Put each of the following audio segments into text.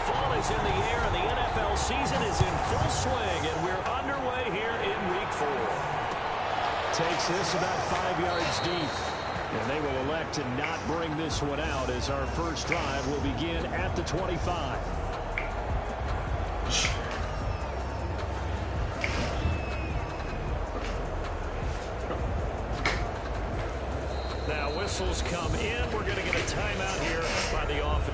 Ball is in the air, and the NFL season is in full swing, and we're underway here in Week 4. Takes this about 5 yards deep, and they will elect to not bring this one out as our first drive will begin at the 25. Now whistles come in. We're going to get a timeout here by the offense.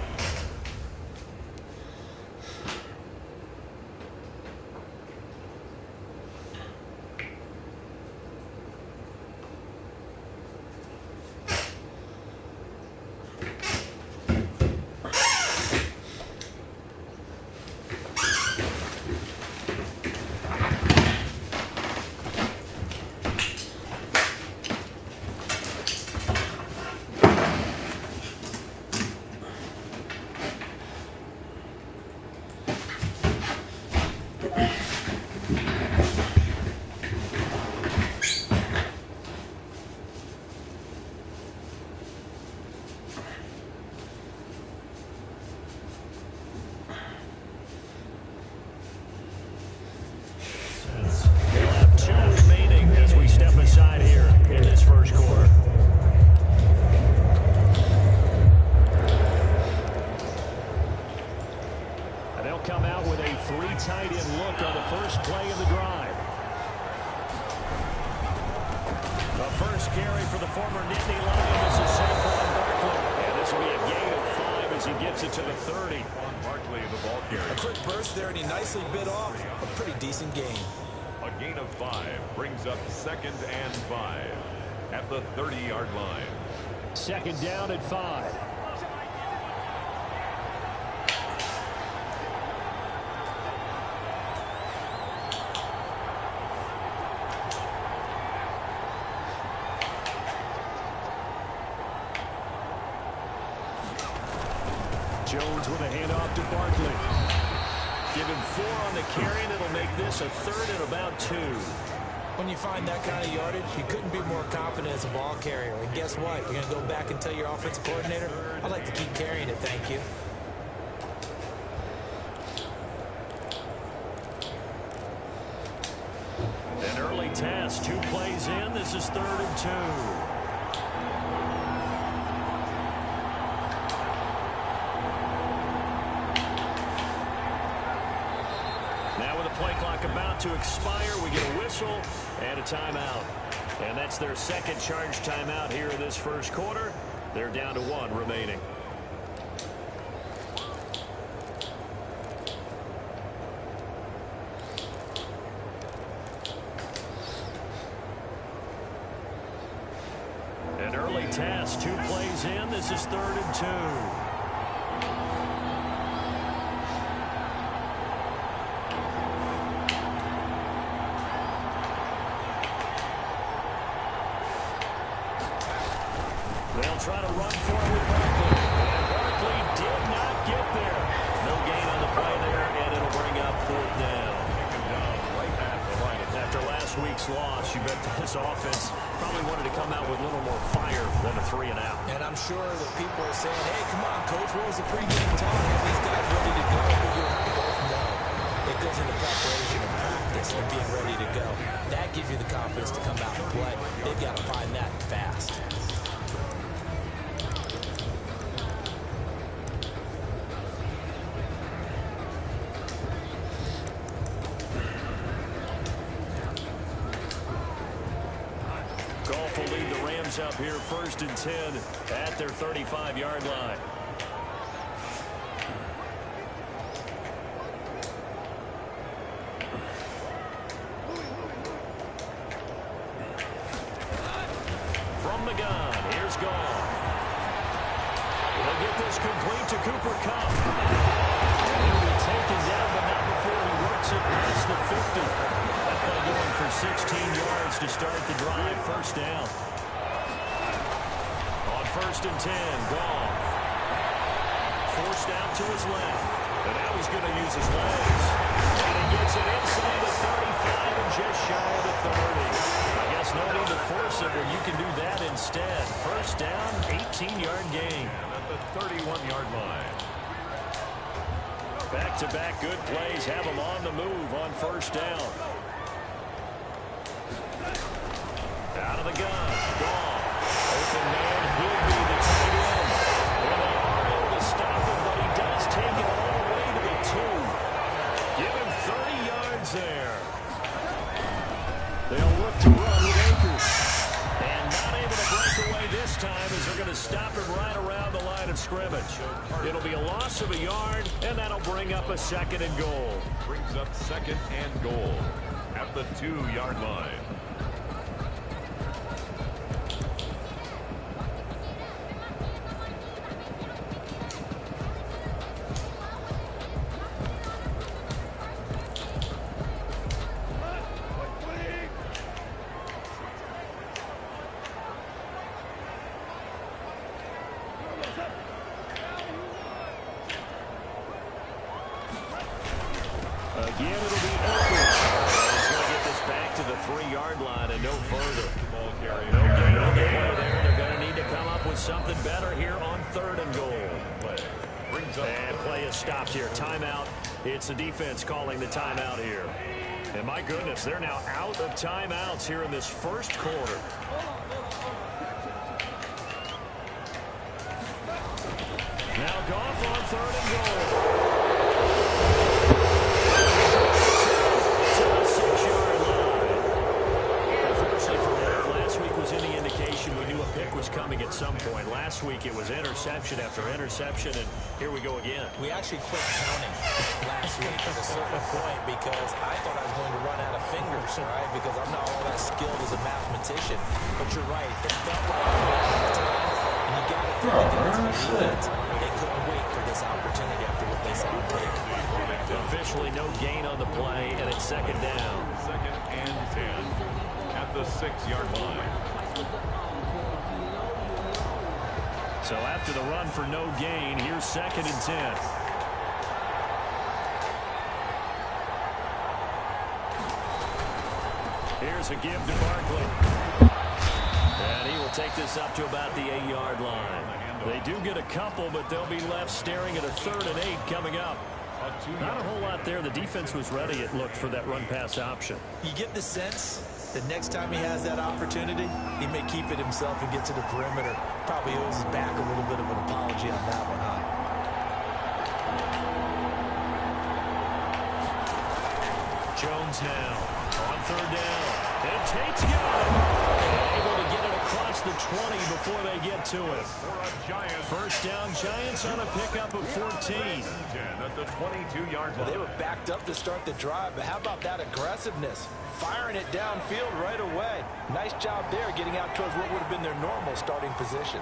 Second down at 5. Jones with a handoff to Barkley. Give him 4 on the carry, and it'll make this a 3rd and about 2. When you find that kind of yardage, you couldn't be more confident as a ball carrier. And guess what? You're going to go back and tell your offensive coordinator, I'd like to keep carrying it, thank you. An early task, 2 plays in. This is 3rd and 2. Now with the play clock about to expire, we get a whistle and a timeout. And that's their second charge timeout here in this first quarter. They're down to 1 remaining. An early task, 2 plays in. This is 3rd and 2. Try to run for it with Barkley. And Barkley did not get there. No gain on the play there, and it'll bring up 4th down. After last week's loss, you bet this offense probably wanted to come out with a little more fire than a 3 and out. And I'm sure that people are saying, hey, come on, Coach, what was the pregame talk? Are these guys ready to go? But you both know it goes into preparation and practice and being ready to go. That gives you the confidence to come out and play. They've got to find that fast. Goff will lead the Rams up here 1st and 10 at their 35-yard line. From the gun, here's Goff. He'll get this complete to Cooper Kupp. And he'll be taken down, but not before he works it past the 50. That play going for 16 yards to start the drive. 1st down. On 1st and 10, Goff. Forced out to his left. And now he's going to use his legs. And he gets it inside the 35 and just shy of the 30. I guess no need to force it when you can do that instead. 1st down, 18 13-yard gain. And at the 31-yard line. Back-to-back good plays have them on the move on first down. Out of the gun. Gone. Open man. He'll be the tight end. And they are able to stop him, but he does take it all the way to the 2. Give him 30 yards there. They'll look to run with Akers. And not able to break away this time as they're going to stop him right around the line of scrimmage. It'll be a loss of a yard, and that'll bring up a 2nd and goal. Brings up 2nd and goal at the 2-yard line. Again, it'll be Akers. He's going to get this back to the 3-yard line and no further. No gain on the play there. They're going to need to come up with something better here on 3rd and goal. And play is stopped here. Timeout. It's the defense calling the timeout here. And my goodness, they're now out of timeouts here in this first quarter. Now Goff on 3rd and goal. To the 6-yard line. Unfortunately for Goff, last week was any indication we knew a pick was coming at some point. Last week it was interception after interception, and here we go again. We actually quit counting last week at a certain point because I thought I was going to run out of fingers, right? Because I'm not all that skilled as a mathematician. But you're right. It felt like we ran out of time, and you got to think against the defense. They couldn't wait for this opportunity after what they saw on tape. Officially no gain on the play, and it's 2nd down. 2nd and 10 at the 6-yard line. So after the run for no gain, here's 2nd and 10. Here's a give to Barkley. And he will take this up to about the 8-yard line. They do get a couple, but they'll be left staring at a 3rd and 8 coming up. Not a whole lot there. The defense was ready, it looked, for that run-pass option. You get the sense that next time he has that opportunity, he may keep it himself and get to the perimeter. Probably owes his back a little bit of an apology on that one, huh? Jones now on 3rd down. And Tate's got it. Able to get it across the 20 before they get to it. First down, Giants on a pickup of 14. At the 22-yard line. They were backed up to start the drive, but how about that aggressiveness? Firing it downfield right away. Nice job there, getting out towards what would have been their normal starting position.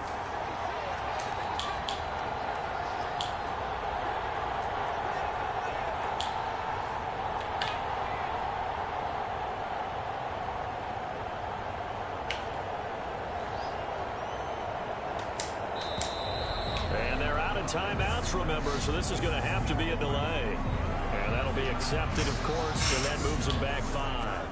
Timeouts, remember, so this is going to have to be a delay. And that'll be accepted, of course, and that moves them back 5.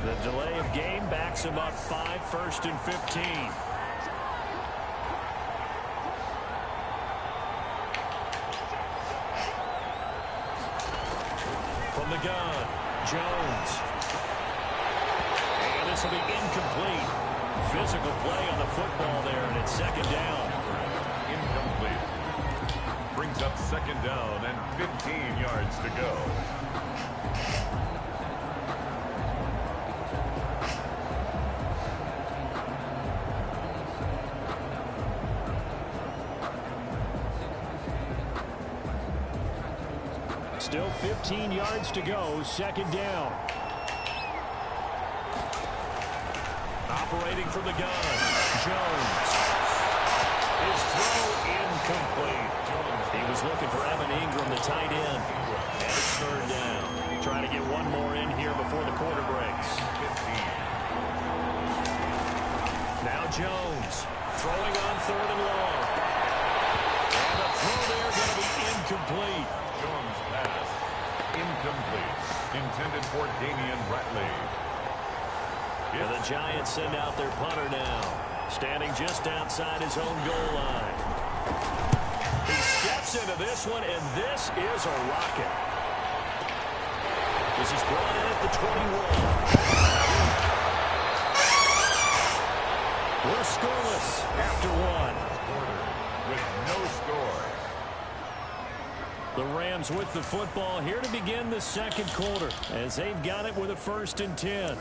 The delay of game backs them up 5, 1st and 15. From the gun, Jones. And this will be incomplete. Physical play on the football there, and it's 2nd down. Incomplete. Brings up 2nd down and 15 yards to go. Still 15 yards to go, 2nd down. Operating from the gun, Jones. His throw incomplete. He was looking for Evan Ingram, the tight end. And it's 3rd down. Trying to get one more in here before the quarter breaks. Now Jones throwing on 3rd and long. are going to be incomplete. Jones' pass. Incomplete. Intended for Damian Ratley. And the Giants send out their punter now. Standing just outside his own goal line. He steps into this one, and this is a rocket. This is brought in at the 21. We're scoreless after one. With no score. The Rams with the football here to begin the second quarter as they've got it with a 1st and 10.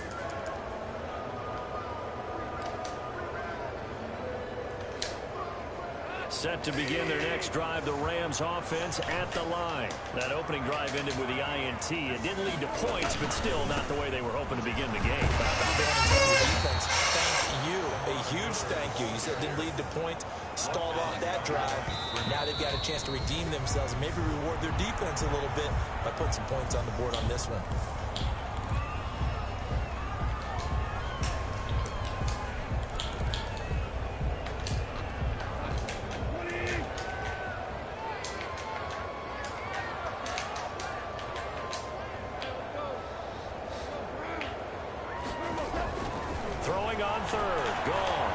Set to begin their next drive, the Rams offense at the line. That opening drive ended with the INT. It didn't lead to points, but still not the way they were hoping to begin the game. How about going and telling the defense, thank you, a huge thank you. You said it didn't lead to points, stalled off that drive. Now they've got a chance to redeem themselves and maybe reward their defense a little bit by putting some points on the board on this one. Throwing on third. Gone.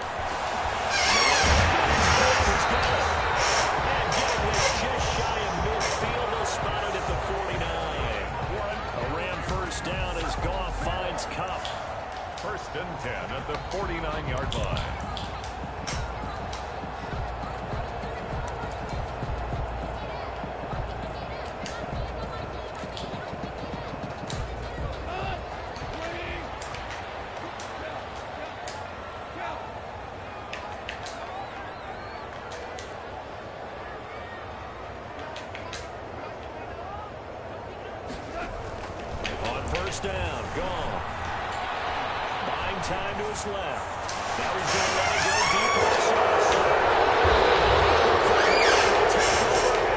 And getting this just shy of midfield. They'll spot it at the 49. A Ram first down as Goff finds Cup. 1st and 10 at the 49-yard line. Down, gone. Buying time to his left. Now he's going to let it go deep inside.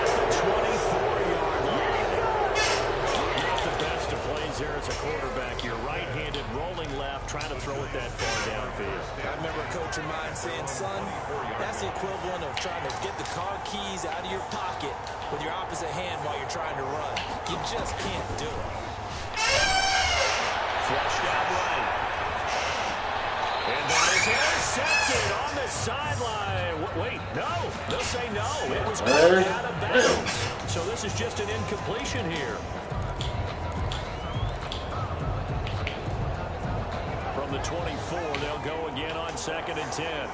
At the 24-yard line. Not the best of plays there as a quarterback. You're right-handed, rolling left, trying to throw it that far downfield. I remember a coach of mine saying, son, that's the equivalent of trying to get the car keys out of your pocket with your opposite hand while you're trying to run. You just can't do it. Flushed out right. And that is intercepted on the sideline. Wait, no. They'll say no. It was called out of bounds. So this is just an incompletion here. From the 24, they'll go again on 2nd and 10.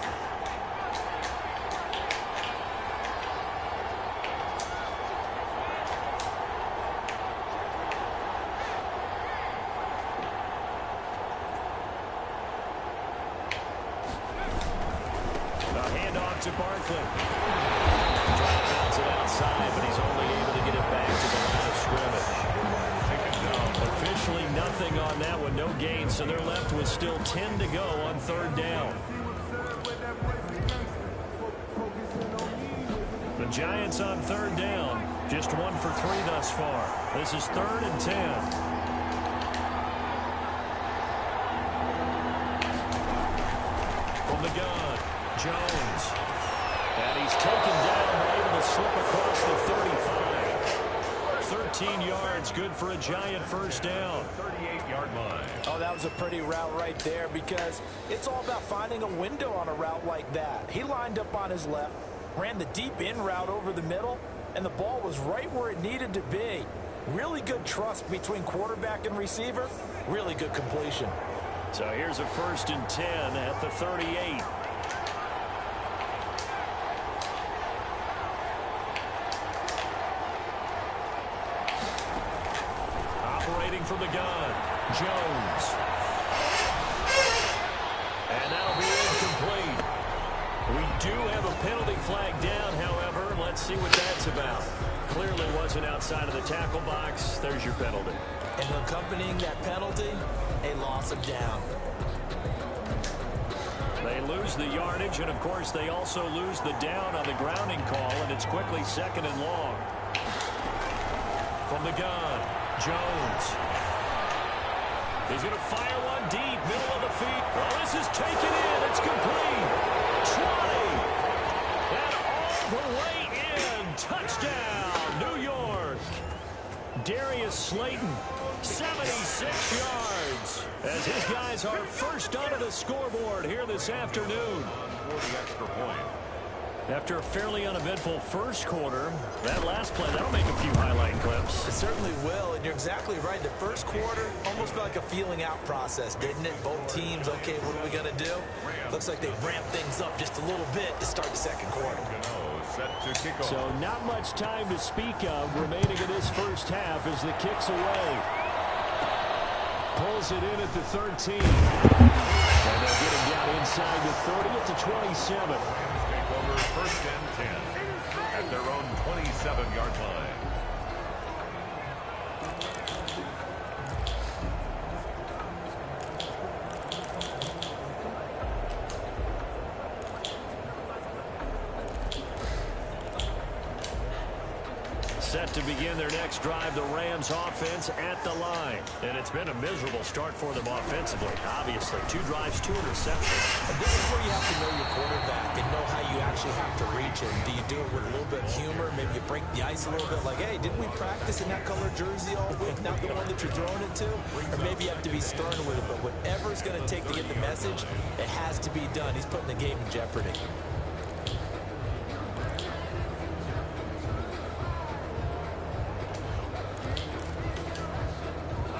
To Barkley. Trying to bounce it outside, but he's only able to get it back to the line of scrimmage. Officially nothing on that one, no gain, so they're left with still 10 to go on 3rd down. The Giants on 3rd down, just 1 for 3 thus far. This is 3rd and 10. From the gun, Jones. And he's taken down, able to slip across the 35. 13 yards, good for a Giant first down. 38-yard line. Oh, that was a pretty route right there because it's all about finding a window on a route like that. He lined up on his left, ran the deep in route over the middle, and the ball was right where it needed to be. Really good trust between quarterback and receiver. Really good completion. So here's a 1st and 10 at the 38. From the gun, Jones. And that'll be incomplete. We do have a penalty flag down, however. Let's see what that's about. Clearly wasn't outside of the tackle box. There's your penalty. And accompanying that penalty, a loss of down. They lose the yardage, and of course they also lose the down on the grounding call, and it's quickly 2nd and long. From the gun, Jones. He's going to fire one deep, middle of the feet. Well, this is taken in. It's complete. 20. And all the way in. Touchdown. Darius Slayton, 76 yards, as his guys are first onto the scoreboard here this afternoon. For the extra point. After a fairly uneventful first quarter, that last play, that'll make a few highlight clips. It certainly will, and you're exactly right. The first quarter almost felt like a feeling out process, didn't it? Both teams, okay, what are we going to do? Looks like they ramped things up just a little bit to start the second quarter. Set to kick off. So not much time to speak of remaining in this first half as the kick's away. Pulls it in at the 13. And they'll get him down inside the 30 at the 27. Take over first and 10 at their own 27-yard line. Set to begin their next drive, the Rams offense at the line. And it's been a miserable start for them offensively. Obviously, 2 drives, 2 interceptions. And this is where you have to know your quarterback and know how you actually have to reach him. Do you do it with a little bit of humor? Maybe you break the ice a little bit like, hey, didn't we practice in that color jersey all week, not the one that you're throwing it to? Or maybe you have to be stern with it. But whatever it's going to take to get the message, it has to be done. He's putting the game in jeopardy.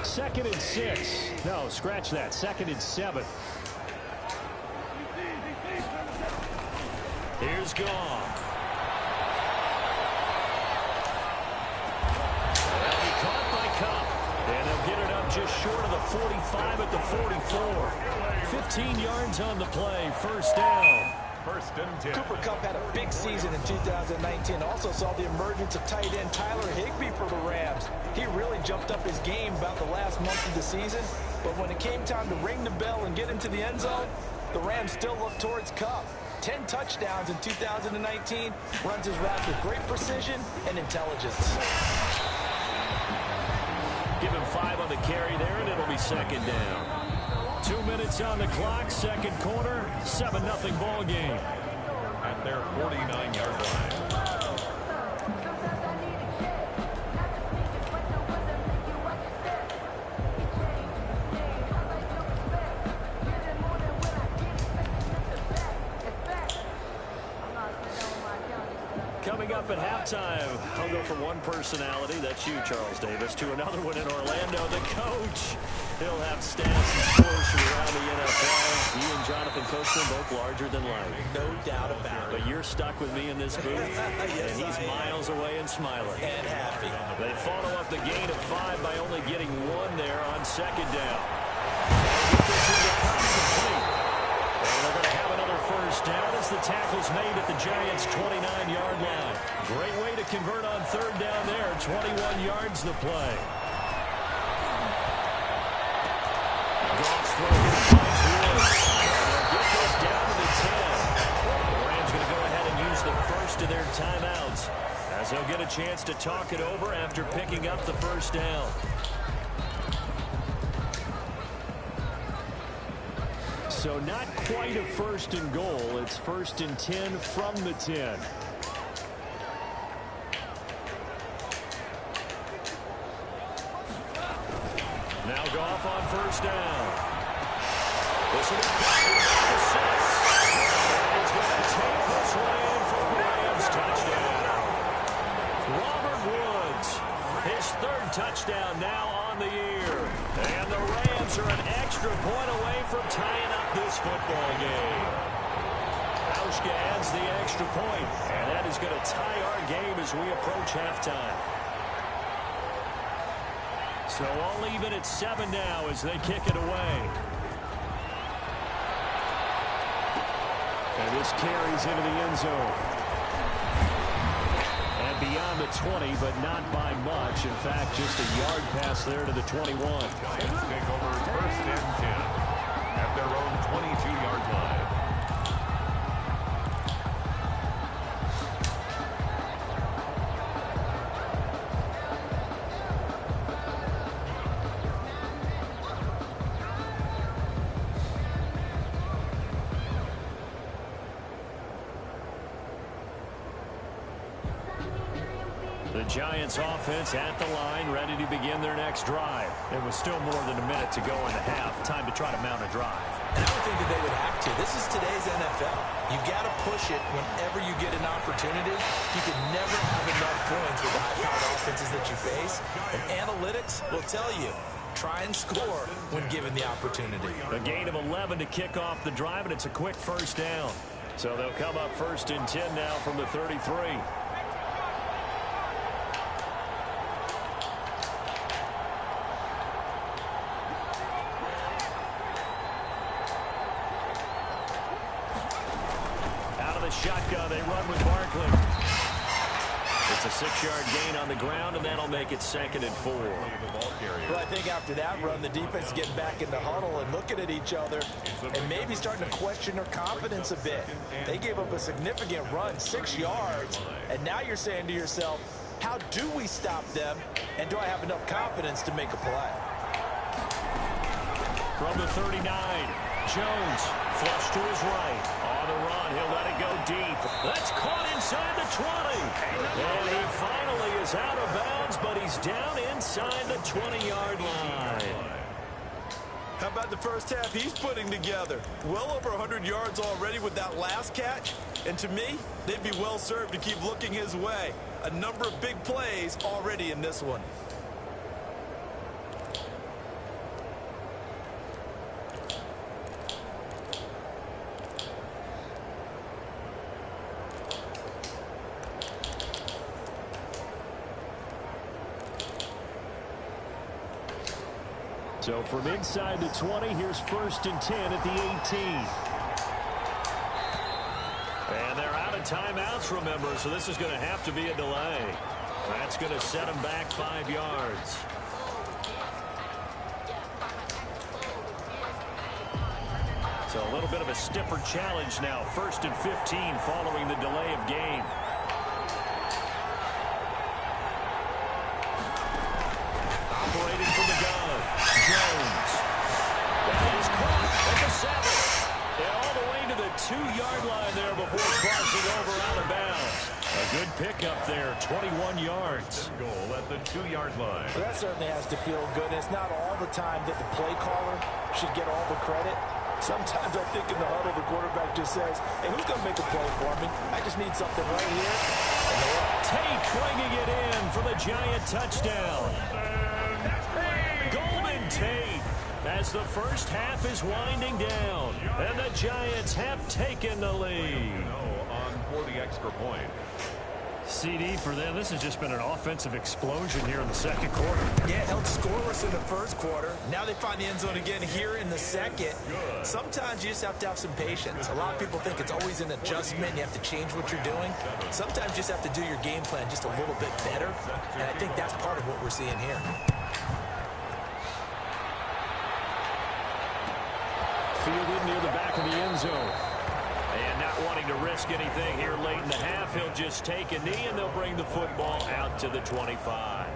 Second and 6. No, scratch that. Second and 7. Here's Goff. They'll be caught by Cup. And they'll get it up just short of the 45 at the 44. 15 yards on the play. First down. First and 10. Cooper Kupp had a big season in 2019. Also saw the emergence of tight end Tyler Higbee for the Rams. He really jumped up his game about the last month of the season. But when it came time to ring the bell and get into the end zone, the Rams still looked towards Kupp. 10 touchdowns in 2019. Runs his routes with great precision and intelligence. Give him 5 on the carry there, and it'll be second down. 2 minutes on the clock, second quarter, 7-0 ball game. At their 49-yard line. Coming up at halftime, I'll go from one personality, that's you, Charles Davis, to another one in Orlando, the coach. He'll have stats and scores from around the NFL. He and Jonathan Coachman both larger than life. No doubt about it. But you're stuck with me in this booth, Yes, and he's miles away and smiling. And happy. They follow up the gain of 5 by only getting 1 there on second down. And they're going to have another first down as the tackle's made at the Giants' 29-yard line. Great way to convert on third down there. 21 yards the play. Goff's throwing finds Woods. They'll get this down to the 10. The Rams going to go ahead and use the first of their timeouts as they'll get a chance to talk it over after picking up the first down. So not quite a first and goal. It's first and 10 from the 10. Now Goff on first down. This will be the 6. He's going to take this one in for the Rams touchdown. Robert Woods, his 3rd touchdown now on the year. And the Rams are an extra point away from tying up this football game. Auschka adds the extra point, and that is going to tie our game as we approach halftime. So all even at 7 now as they kick it away. And this carries into the end zone. And beyond the 20, but not by much. In fact, just a yard pass there to the 21. Giants take over first and 10 at their own 22-yard line. The Giants offense at the line, ready to begin their next drive. It was still more than a minute to go in the half. Time to try to mount a drive. And I would think that they would have to. This is today's NFL. You got to push it whenever you get an opportunity. You can never have enough points with the high-powered offenses that you face. And analytics will tell you, try and score when given the opportunity. A gain of 11 to kick off the drive, and it's a quick first down. So they'll come up 1st and 10 now from the 33. Shotgun, they run with Barkley. It's a 6-yard gain on the ground, and that'll make it 2nd and 4. Well, I think after that run, the defense is getting back in the huddle and looking at each other and maybe starting to question their confidence a bit. They gave up a significant run, 6 yards, and now you're saying to yourself, how do we stop them, and do I have enough confidence to make a play? From the 39, Jones flush to his right. On the run, he'll let it go deep. That's caught inside the 20. And he finally is out of bounds, but he's down inside the 20-yard line. How about the first half he's putting together? Well over 100 yards already with that last catch. And to me, they'd be well served to keep looking his way. A number of big plays already in this one. So from inside the 20, here's 1st and 10 at the 18. And they're out of timeouts, remember, so this is going to have to be a delay. That's going to set them back 5 yards. So a little bit of a stiffer challenge now. 1st and 15 following the delay of game. Operating from the gun. Jones. That is caught at the 7. And all the way to the 2-yard line there before crossing over out of bounds. A good pickup there, 21 yards. Goal at the 2-yard line. Well, that certainly has to feel good. It's not all the time that the play caller should get all the credit. Sometimes I think in the huddle, the quarterback just says, hey, who's going to make a play for me? I just need something right here. Tate bringing it in for the Giant touchdown. Golden Tate as the first half is winding down. And the Giants have taken the lead. On for the extra point. CD for them, this has just been an offensive explosion here in the 2nd quarter. Yeah, held scoreless in the 1st quarter. Now they find the end zone again here in the 2nd. Sometimes you just have to have some patience. A lot of people think it's always an adjustment. You have to change what you're doing. Sometimes you just have to do your game plan just a little bit better. And I think that's part of what we're seeing here. Fielded near the back of the end zone. And not wanting to risk anything here late in the half, he'll just take a knee and they'll bring the football out to the 25.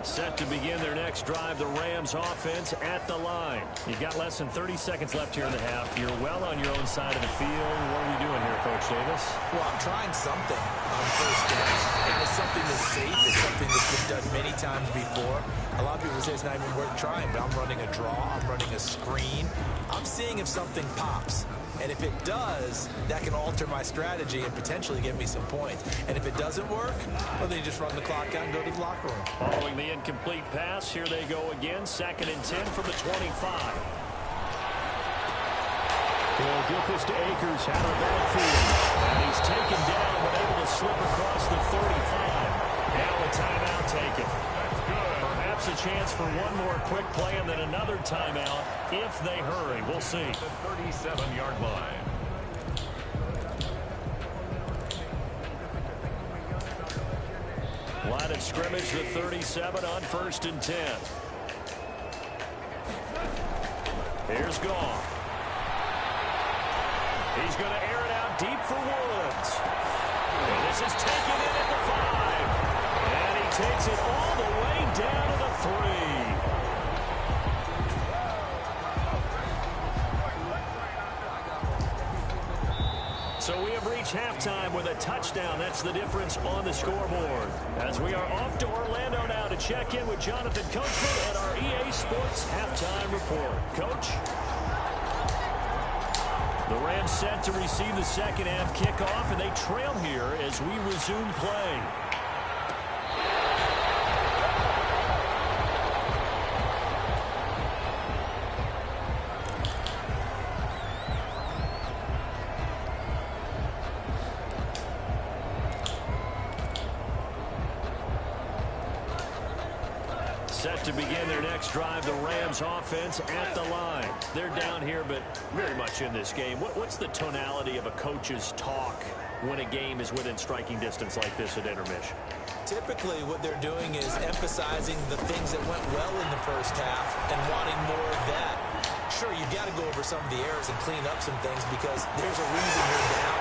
Set to begin their next drive, the Rams offense at the line. You've got less than 30 seconds left here in the half. You're well on your own side of the field. What are you doing here, Coach Davis? Well, I'm trying something on 1st down. And it's something that's safe. It's something that's been done many times before. A lot of people say it's not even worth trying, but I'm running a draw. I'm running a screen. I'm seeing if something pops. And if it does, that can alter my strategy and potentially give me some points. And if it doesn't work, well, then you just run the clock out and go to the locker room. Following the incomplete pass, here they go again. 2nd and 10 from the 25. He'll get this to Akers out of the backfield. And he's taken down, but able to slip across the 35. Now a timeout taken. Perhaps a chance for one more quick play and then another timeout if they hurry. We'll see. The 37-yard line. Line of scrimmage, the 37 on 1st and 10. Here's Goff. He's going to air it out deep for Woods. And this is taken in at the 5. And he takes it all the way down to the 3. halftime with a touchdown. That's the difference on the scoreboard. As we are off to Orlando now to check in with Jonathan Coachman and our EA Sports halftime report. Coach? The Rams set to receive the second half kickoff, and they trail here as we resume play. Set to begin their next drive, the Rams offense at the line. They're down here, but very much in this game. What's the tonality of a coach's talk when a game is within striking distance like this at intermission? Typically, what they're doing is emphasizing the things that went well in the first half and wanting more of that. Sure, you've got to go over some of the errors and clean up some things because there's a reason you're down.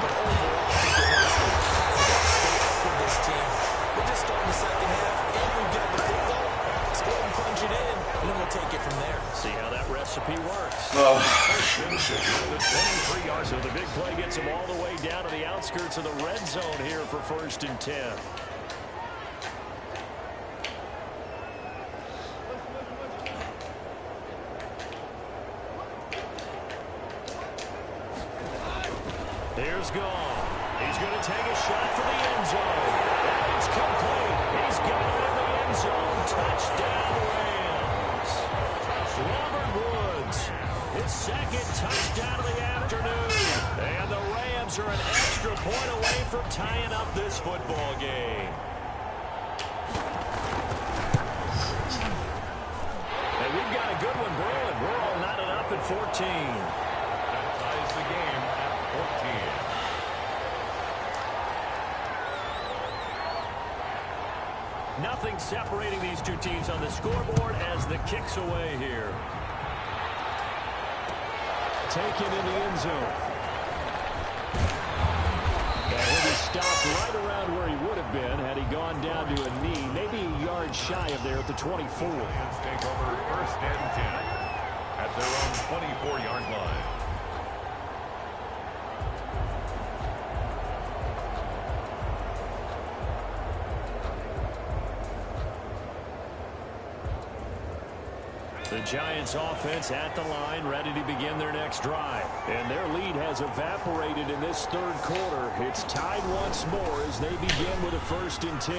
But overall, I think they're going to stay positive, stay up for this team. We're just starting the second half, and we've got the football. Let's go ahead and punch it in, and then we'll take it from there. See how that recipe works. So the big play gets them all the way down to the outskirts of the red zone here for 1st and 10. Here's Gone. He's going to take a shot for the end zone. And it's complete. He's got it in the end zone. Touchdown, Rams. Robert Woods, his second touchdown of the afternoon. And the Rams are an extra point away from tying up this football game. And we've got a good one brewing. We're all knotted up at 14. That ties the game at 14. Nothing separating these two teams on the scoreboard as the kick's away here. Taken in the end zone. And he'll be stopped right around where he would have been had he gone down to a knee, maybe a yard shy of there at the 24. Lions take over 1st and 10 at their own 24-yard line. The Giants offense at the line, ready to begin their next drive. And their lead has evaporated in this third quarter. It's tied once more as they begin with a 1st and 10.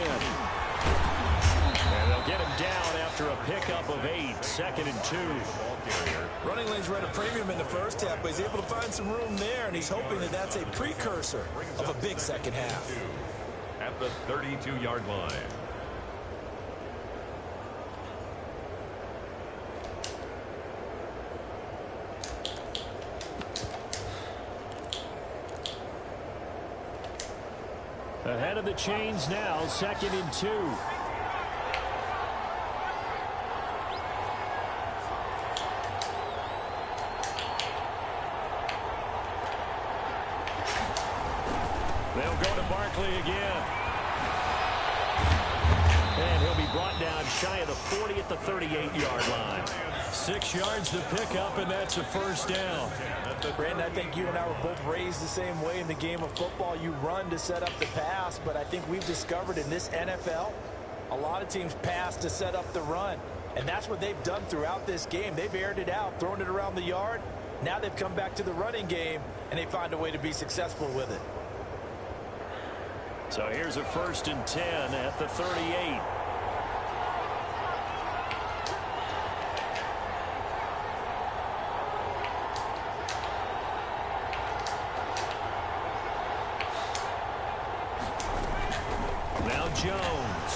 And they'll get him down after a pickup of 8, 2nd and 2. Running lanes were at a premium in the first half, but he's able to find some room there, and he's hoping that that's a precursor of a big second half. At the 32-yard line. Ahead of the chains now, 2nd and 2. They'll go to Barkley again. And he'll be brought down shy of the 40 at the 38-yard line. 6 yards to pick up, and that's a 1st down. Brandon, I think you and I were both raised the same way in the game of football. You run to set up the pass, but I think we've discovered in this NFL, a lot of teams pass to set up the run. And that's what they've done throughout this game. They've aired it out, thrown it around the yard. Now they've come back to the running game, and they find a way to be successful with it. So here's a 1st and 10 at the 38. Now Jones.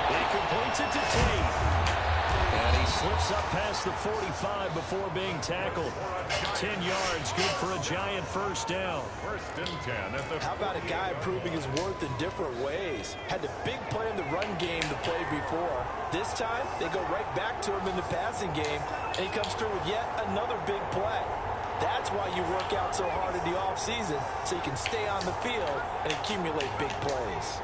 He completes it to Tate. And he slips up past the 45 before being tackled. 10 yards, good for a Giant 1st down. 1st and 10 at the. How about a guy proving his worth in different ways? Had the big play in the run game to play before. This time, they go right back to him in the passing game, and he comes through with yet another big play. That's why you work out so hard in the offseason, so you can stay on the field and accumulate big plays.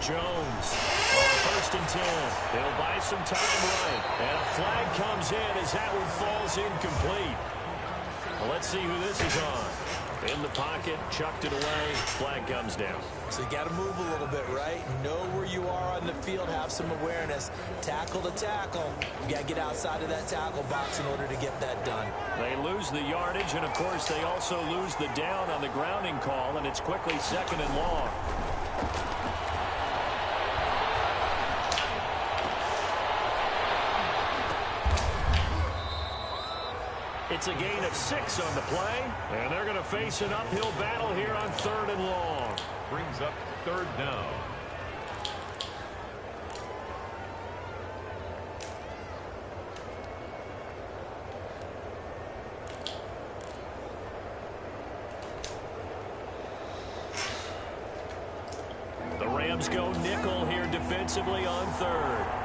Jones on 1st first and 10. They'll buy some time right. And a flag comes in as that one falls incomplete. Well, let's see who this is on. In the pocket, chucked it away, flag comes down. So you got to move a little bit, right? Know where you are on the field, have some awareness. Tackle to tackle. You got to get outside of that tackle box in order to get that done. They lose the yardage, and, of course, they also lose the down on the grounding call, and it's quickly 2nd and long. It's a gain of 6 on the play, and they're going to face an uphill battle here on 3rd and long. Brings up 3rd down. The Rams go nickel here defensively on 3rd.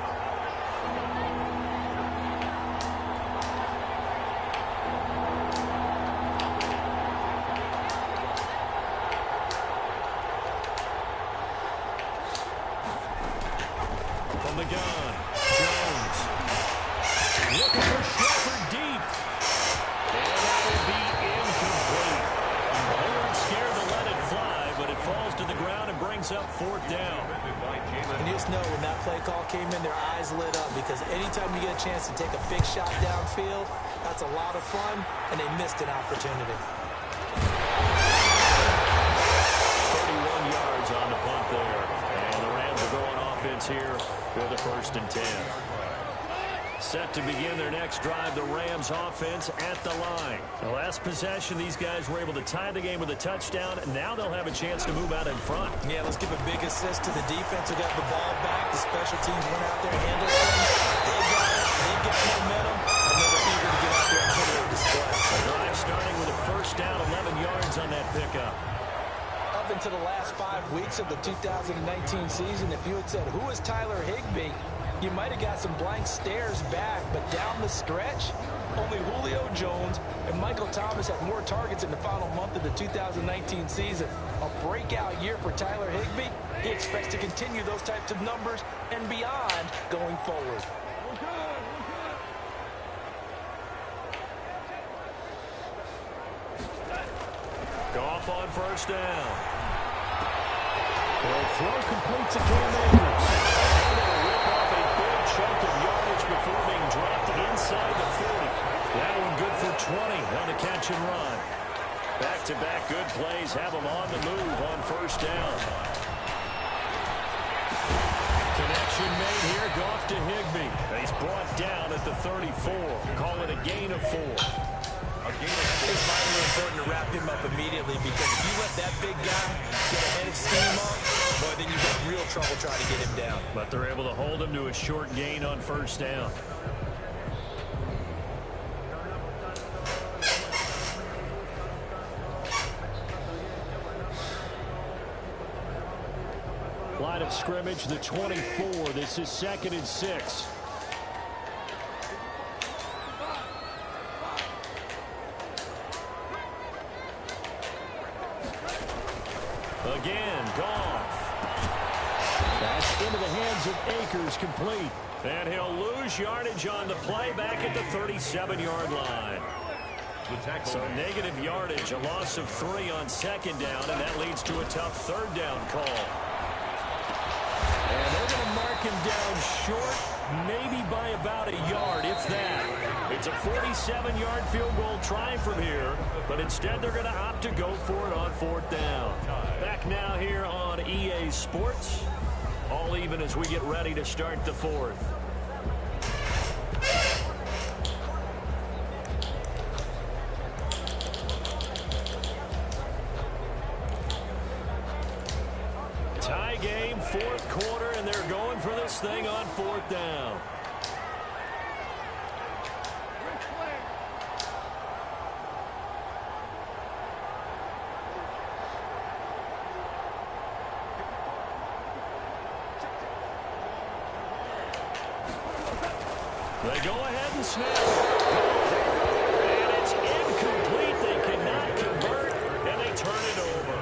The gun, Jones, looking for Shepard deep, and that will be incomplete. They weren't scared to let it fly, but it falls to the ground and brings up 4th down. And you just know when that play call came in, their eyes lit up, because anytime you get a chance to take a big shot downfield, that's a lot of fun, and they missed an opportunity. 31 yards on the punt there, and the Rams are going offense here with a 1st and 10. Set to begin their next drive, the Rams offense at the line. The last possession, these guys were able to tie the game with a touchdown, and now they'll have a chance to move out in front. Yeah, let's give a big assist to the defense who got the ball back. The special teams went out there and handled things. They got it. They got momentum, and they were eager to get out there and put it on display. The drive starting with a 1st down, 11 yards on that pickup. Up into the last 5 weeks of the 2019 season, if you had said, who is Tyler Higbee, you might have got some blank stares back, but down the stretch, only Julio Jones and Michael Thomas had more targets in the final month of the 2019 season. A breakout year for Tyler Higbee. He expects to continue those types of numbers and beyond going forward. Goff on 1st down. They'll throw complete to Cam Akers. They'll rip off a big chunk of yardage before being dropped inside the 40. That one good for 20 on the catch and run. Back-to-back good plays have them on the move on 1st down. Connection made here, Goff to Higbee. He's brought down at the 34. Call it a gain of 4. It's vitally important to wrap him up immediately, because if you let that big guy get ahead of steam up, boy, then you've got real trouble trying to get him down. But they're able to hold him to a short gain on 1st down. Line of scrimmage, the 24. This is 2nd and 6. Again, Goff. That's into the hands of Akers, complete. And he'll lose yardage on the play back at the 37-yard line. So negative yardage, a loss of 3 on 2nd down, and that leads to a tough 3rd down call. And they're going to mark him down short, maybe by about a yard, if that. It's a 47-yard field goal try from here, but instead they're going to opt to go for it on 4th down. Back now here on EA Sports. All even as we get ready to start the 4th. Tie game, 4th quarter, and they're going for this thing on 4th down. They go ahead and snap. And it's incomplete. They cannot convert, and they turn it over.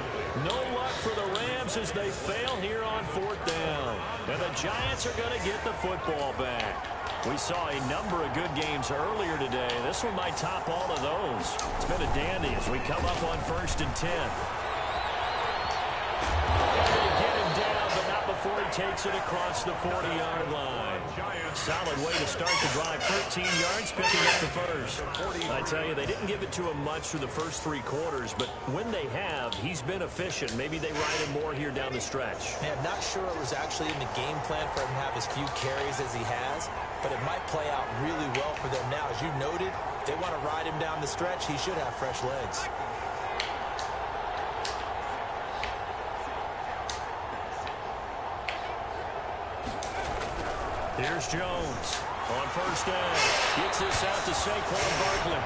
No luck for the Rams. moves as they fail here on 4th down. And the Giants are going to get the football back. We saw a number of good games earlier today. This one might top all of those. It's been a dandy as we come up on 1st and 10. They get him down, but not before he takes it across the 40-yard line. Solid way to start the drive. 13 yards, picking up the first. I tell you, they didn't give it to him much through the first 3 quarters, but when they have, he's been efficient. Maybe they ride him more here down the stretch. Man, not sure it was actually in the game plan for him to have as few carries as he has, but it might play out really well for them now. As you noted, if they want to ride him down the stretch, he should have fresh legs. Here's Jones on 1st down. Gets this out to Saquon Barkley.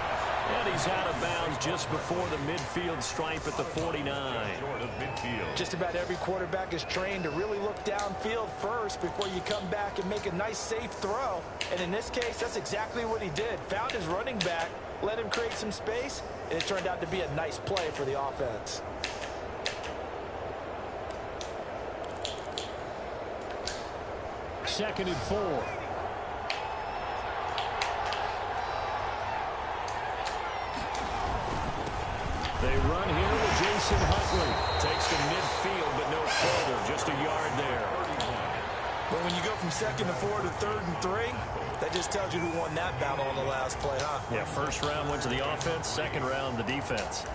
And he's out of bounds just before the midfield stripe at the 49. Just about every quarterback is trained to really look downfield first before you come back and make a nice, safe throw. And in this case, that's exactly what he did. Found his running back, let him create some space, and it turned out to be a nice play for the offense. Second and 4. They run here with Jason Huntley. Takes to midfield, but no further. Just a yard there. But when you go from 2nd to 4 to 3rd and 3, that just tells you who won that battle on the last play, huh? Yeah, first round went to the offense. Second round, the defense.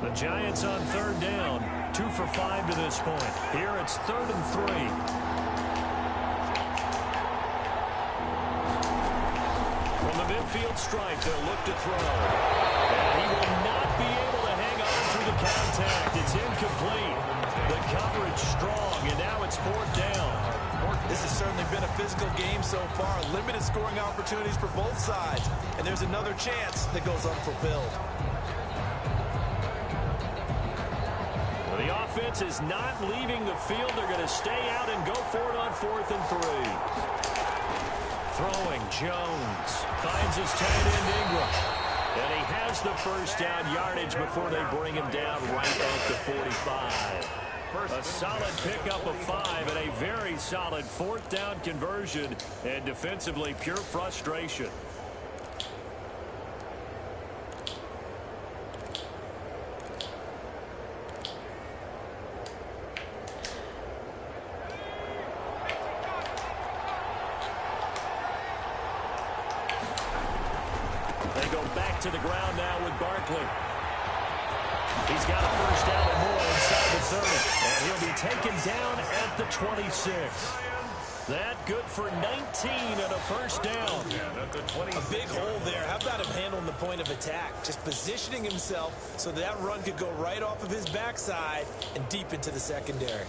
The Giants on 3rd down. 2 for 5 to this point. Here it's 3rd and 3. From the midfield stripe, they'll look to throw. And he will not be able to hang on through the contact. It's incomplete. The coverage strong, and now it's 4th down. This has certainly been a physical game so far. Limited scoring opportunities for both sides. And there's another chance that goes unfulfilled. The offense is not leaving the field. They're going to stay out and go for it on 4th and 3. Throwing, Jones finds his tight end Ingram. And he has the first down yardage before they bring him down right at the 45. A solid pickup of 5 and a very solid 4th down conversion. And defensively, pure frustration. To the ground now with Barkley. He's got a first down and more inside the 30. And he'll be taken down at the 26. That good for 19 and a first down. A big hole there. How about him handling the point of attack? Just positioning himself so that run could go right off of his backside and deep into the secondary.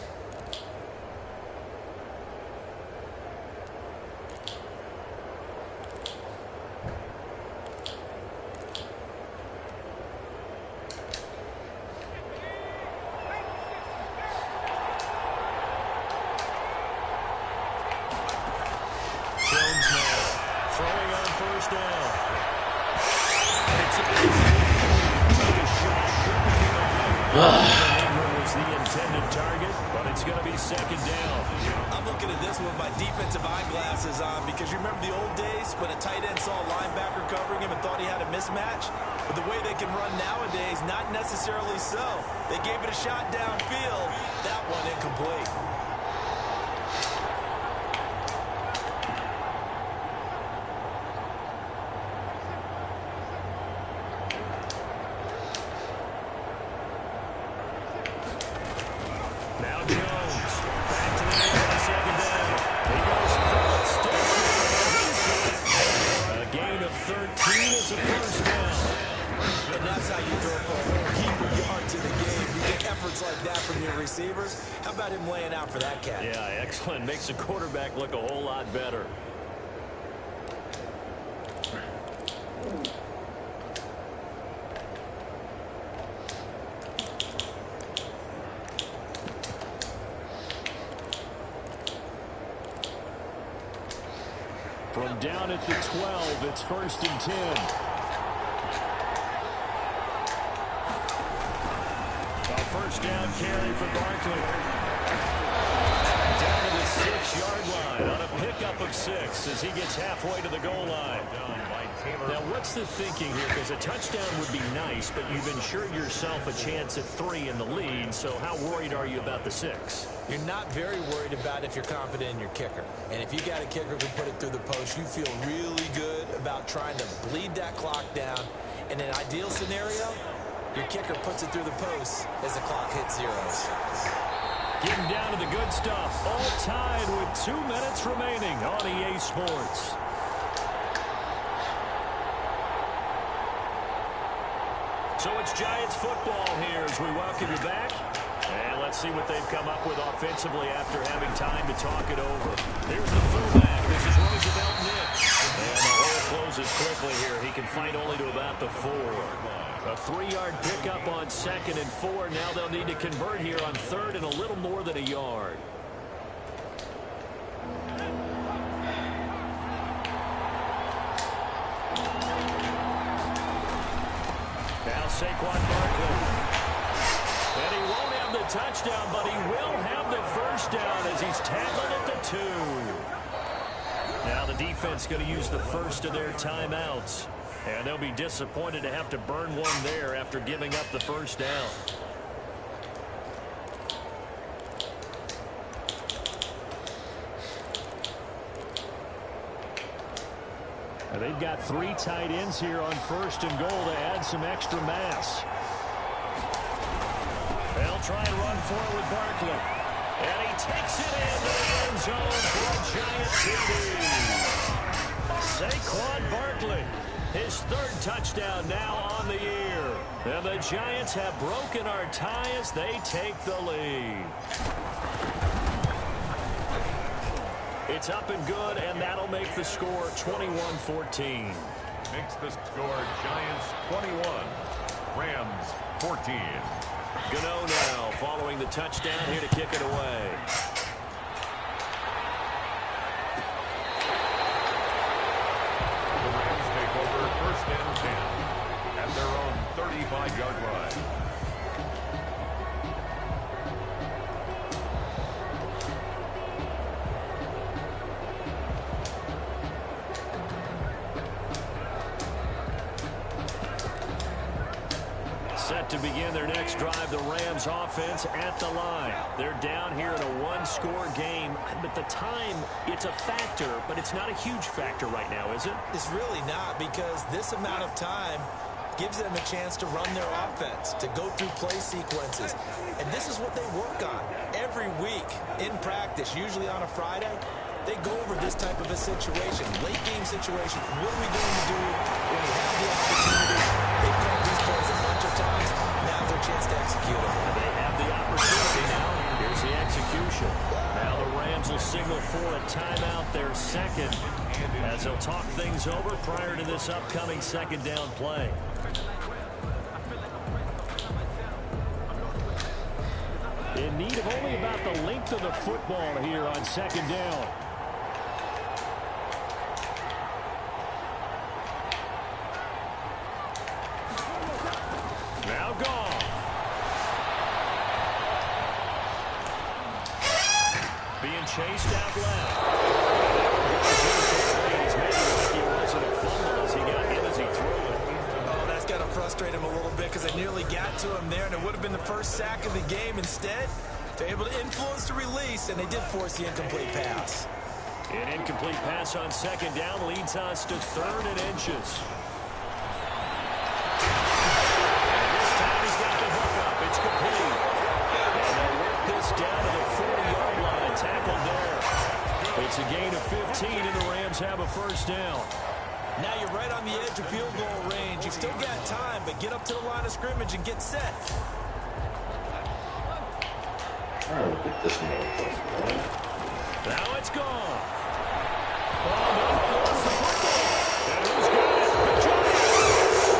Was the intended target, but it's going to be 2nd down. I'm looking at this with my defensive eyeglasses on because you remember the old days when a tight end saw a linebacker covering him and thought he had a mismatch? But the way they can run nowadays, not necessarily so. They gave it a shot downfield. That one incomplete. Receivers. How about him laying out for that cat? Yeah, excellent. Makes the quarterback look a whole lot better. From down at the 12, it's 1st and 10. A first down carry for Barkley. Down to the 6-yard line on a pickup of 6 as he gets halfway to the goal line. Now, what's the thinking here? Because a touchdown would be nice, but you've ensured yourself a chance at 3 in the lead, so how worried are you about the 6? You're not very worried about if you're confident in your kicker. And if you got a kicker who can put it through the post, you feel really good about trying to bleed that clock down. In an ideal scenario, your kicker puts it through the post as the clock hits zeros. Getting down to the good stuff. All tied with 2 minutes remaining on EA Sports. So it's Giants football here as we welcome you back. And let's see what they've come up with offensively after having time to talk it over. Here's the fullback. This is Roosevelt Nick. And the hole closes quickly here. He can fight only to about the 4. A 3-yard pickup on 2nd and 4. Now they'll need to convert here on 3rd and a little more than a yard. Now Saquon Barkley. And he won't have the touchdown, but he will have the first down as he's tackled at the 2. Now the defense going to use the first of their timeouts. And they'll be disappointed to have to burn one there after giving up the first down. And they've got 3 tight ends here on 1st and goal to add some extra mass. They'll try and run for it with Barkley. And he takes it into the end zone for a Giant TD. Saquon Barkley, his 3rd touchdown now on the year. And the Giants have broken our tie as they take the lead. It's up and good, and that'll make the score 21-14. Makes the score Giants 21, Rams 14. Gano now following the touchdown here to kick it away. The Rams take over 1st and 10 at their own 35-yard line. Set to begin their next drive, the Rams offense at the line. They're down here in a 1-score game, but the time, it's a factor, but it's not a huge factor right now, is it? It's really not, because this amount of time gives them a chance to run their offense, to go through play sequences. And this is what they work on every week in practice, usually on a Friday. They go over this type of a situation, late game situation. What are we going to do when we have the opportunity? They've played these plays a bunch of times. Now's their chance to execute them. They have the opportunity now. Here's the execution. Now the Rams will signal for a timeout, their 2nd, as they'll talk things over prior to this upcoming 2nd down play. In need of only about the length of the football here on 2nd down. Now gone. Being chased out left. He wasn't a fumble as he got hit as he threw it. Oh, that's got to frustrate him a little bit because they nearly got to him there, and it would have been the first sack of the game. Instead, they're able to influence the release, and they did force the incomplete pass. An incomplete pass on 2nd down leads us to 3rd and inches. It's complete. And they'll work this down to the 40-yard line. Tackled there. It's a gain of 15, and the Rams have a first down. Now you're right on the edge of field goal range. You've still got time, but get up to the line of scrimmage and get set. Look at this motherfucker. Now it's gone. Oh, no, lost the football. And who's got it? The Giants.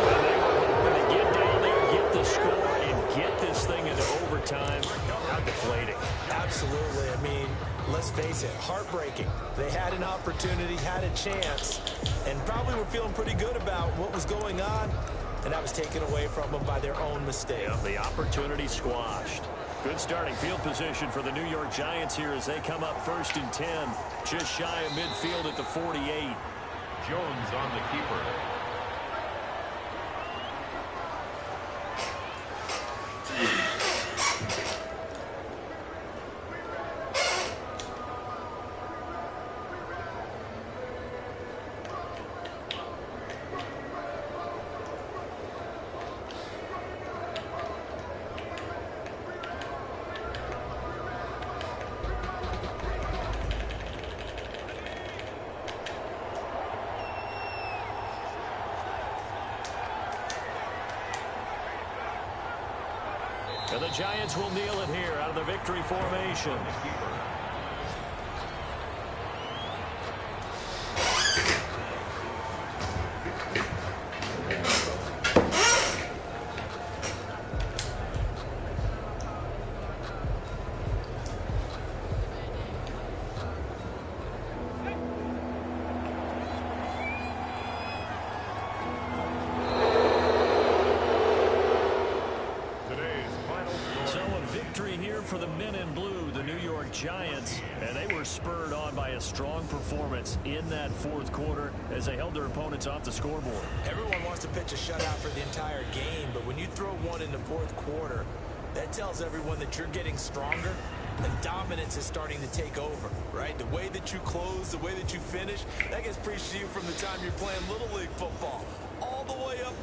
And they were hoping to get down there, get the score, and get this thing into overtime. How deflating. Absolutely. I mean, let's face it, heartbreaking. They had an opportunity, had a chance, and probably were feeling pretty good about what was going on, and that was taken away from them by their own mistake. Yeah, the opportunity squashed. Good starting field position for the New York Giants here as they come up 1st and 10, just shy of midfield at the 48. Jones on the keeper. And the Giants will kneel it here out of the victory formation. For the men in blue, the New York Giants, and they were spurred on by a strong performance in that 4th quarter as they held their opponents off the scoreboard. Everyone wants to pitch a shutout for the entire game, but when you throw one in the 4th quarter, that tells everyone that you're getting stronger and dominance is starting to take over, right? The way that you close, the way that you finish, that gets preached to you from the time you're playing Little League football.